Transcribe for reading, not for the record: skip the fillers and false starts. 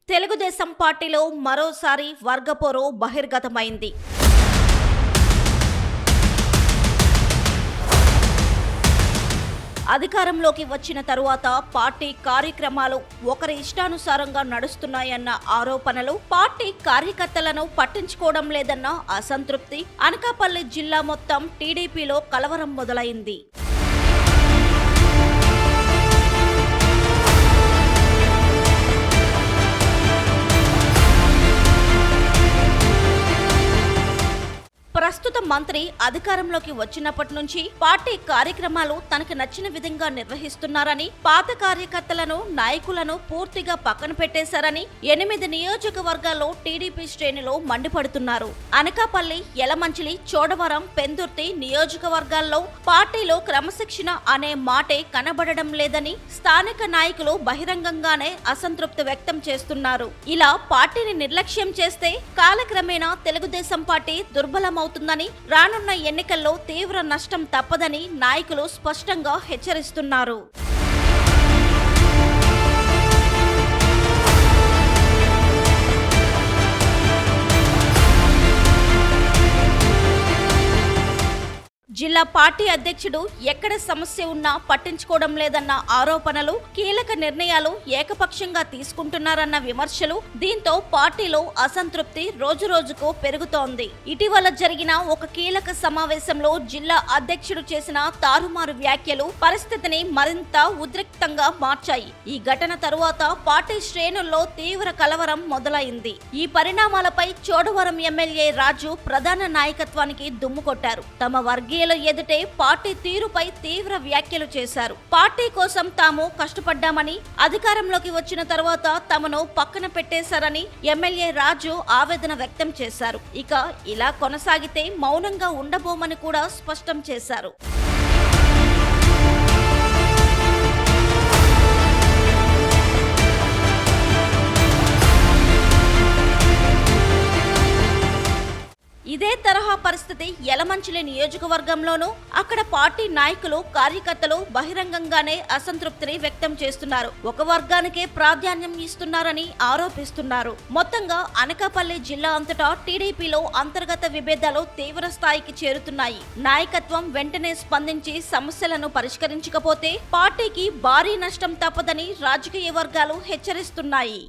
తెలుగుదేశం పార్టీలో మరోసారి వర్గపోరు బహిర్గతమైంది. అధికారంలోకి వచ్చిన తరువాత పార్టీ కార్యక్రమాలు ఒకరి ఇష్టానుసారంగా నడుస్తున్నాయన్న ఆరోపణలు, పార్టీ కార్యకర్తలను పట్టించుకోవడం లేదన్న అసంతృప్తి, అనకాపల్లి జిల్లా మొత్తం టీడీపీలో కలవరం మొదలైంది. ప్రస్తుత మంత్రి అధికారంలోకి వచ్చినప్పటి నుంచి పార్టీ కార్యక్రమాలు తనకు నచ్చిన విధంగా నిర్వహిస్తున్నారని, పాత కార్యకర్తలను, నాయకులను పూర్తిగా పక్కన పెట్టేశారని 8 నియోజకవర్గాల్లో టీడీపీ శ్రేణులు మండిపడుతున్నారు. అనకాపల్లి, యలమంచిలి, చోడవరం, పెందుర్తి నియోజకవర్గాల్లో పార్టీలో క్రమశిక్షణ అనే మాటే కనబడడం లేదని స్థానిక నాయకులు బహిరంగంగానే అసంతృప్తి వ్యక్తం చేస్తున్నారు. ఇలా పార్టీని నిర్లక్ష్యం చేస్తే కాలక్రమేణా తెలుగుదేశం పార్టీ దుర్బలమవుతుందని, రానున్న ఎన్నికల్లో తీవ్ర నష్టం తప్పదని నాయకులు స్పష్టంగా హెచ్చరిస్తున్నారు. జిల్లా పార్టీ అధ్యక్షుడు ఎక్కడ సమస్య ఉన్నా పట్టించుకోవడం లేదన్న ఆరోపణలు, కీలక నిర్ణయాలు ఏకపక్షంగా తీసుకుంటున్నారన్న విమర్శలు, దీంతో పార్టీలో అసంతృప్తి రోజురోజుకు పెరుగుతోంది. ఇటీవల జరిగిన ఒక కీలక సమావేశంలో జిల్లా అధ్యక్షుడు చేసిన తారుమారు వ్యాఖ్యలు పరిస్థితిని మరింత ఉద్రిక్తంగా మార్చాయి. ఈ ఘటన తరువాత పార్టీ శ్రేణుల్లో తీవ్ర కలవరం మొదలైంది. ఈ పరిణామాలపై చోడవరం ఎమ్మెల్యే రాజు ప్రధాన నాయకత్వానికి దుమ్ము కొట్టారు. తమ వర్గీయ ఎదుటే పార్టీ తీరుపై తీవ్ర వ్యాఖ్యలు చేశారు. పార్టీ కోసం తాము కష్టపడ్డామని, అధికారంలోకి వచ్చిన తర్వాత తమను పక్కన పెట్టేశారని ఎమ్మెల్యే రాజు ఆవేదన వ్యక్తం చేశారు. ఇక ఇలా కొనసాగితే మౌనంగా ఉండబోమని కూడా స్పష్టం చేశారు. ఇదే తరహా పరిస్థితి యలమంచిలి నియోజకవర్గంలోనూ అక్కడ పార్టీ నాయకులు, కార్యకర్తలు బహిరంగంగానే అసంతృప్తిని వ్యక్తం చేస్తున్నారు. ఒక వర్గానికే ప్రాధాన్యం ఇస్తున్నారని ఆరోపిస్తున్నారు. మొత్తంగా అనకాపల్లి జిల్లా అంతటా టీడీపీలో అంతర్గత విభేదాలు తీవ్ర స్థాయికి చేరుతున్నాయి. నాయకత్వం వెంటనే స్పందించి సమస్యలను పరిష్కరించకపోతే పార్టీకి భారీ నష్టం తప్పదని రాజకీయ వర్గాలు హెచ్చరిస్తున్నాయి.